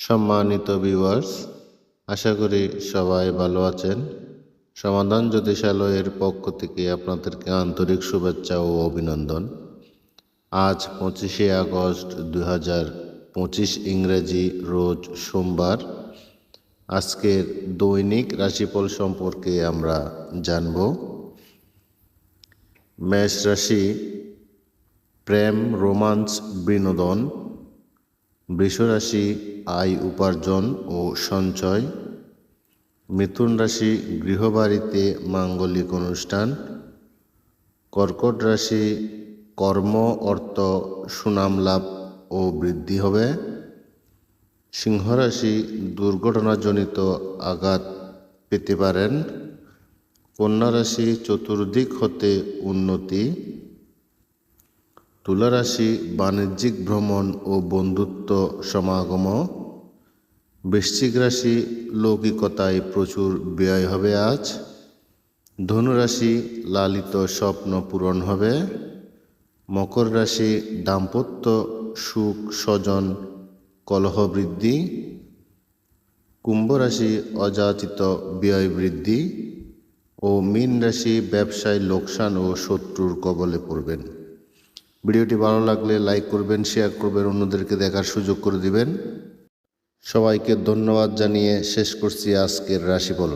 সম্মানিত ভিউয়ার্স, আশা করি সবাই ভালো আছেন। সমাধান জ্যোতিষালয়ের পক্ষ থেকে আপনাদেরকে আন্তরিক শুভেচ্ছা ও অভিনন্দন। আজ 25শে আগস্ট 2025 ইংরেজি, রোজ সোমবার। আজকের দৈনিক রাশিফল সম্পর্কে আমরা জানব। মেষ রাশি, প্রেম, রোমান্স, বিনোদন। বৃষ রাশি, আয় উপার্জন ও সঞ্চয়। মিথুন রাশি, গৃহবাড়িতে মাঙ্গলিক অনুষ্ঠান। কর্কট রাশি, কর্ম, অর্থ, সুনাম লাভ ও বৃদ্ধি হবে। সিংহ রাশি, দুর্ঘটনাজনিত আঘাত পেতে পারেন। কন্যা রাশি, চতুর্দিক হতে উন্নতি। তুলা রাশি, বাণিজ্যিক ভ্রমণ ও বন্ধুত্ব সমাগম। বৃশ্চিক রাশি, লৌকিকতায় প্রচুর ব্যয় হবে আজ। ধনু রাশি, লালিত স্বপ্ন পূরণ হবে। মকর রাশি, দাম্পত্য সুখ, স্বজন কলহ বৃদ্ধি। কুম্ভ রাশি, অযাচিত ব্যয় বৃদ্ধি। ও মীন রাশি, ব্যবসায় লোকসান ও শত্রুর কবলে পড়বেন। ভিডিওটি ভালো লাগলে লাইক করবেন, শেয়ার করবেন, অন্যদেরকে দেখার সুযোগ করে দিবেন। সবাইকে ধন্যবাদ জানিয়ে শেষ করছি আজকের রাশিফল।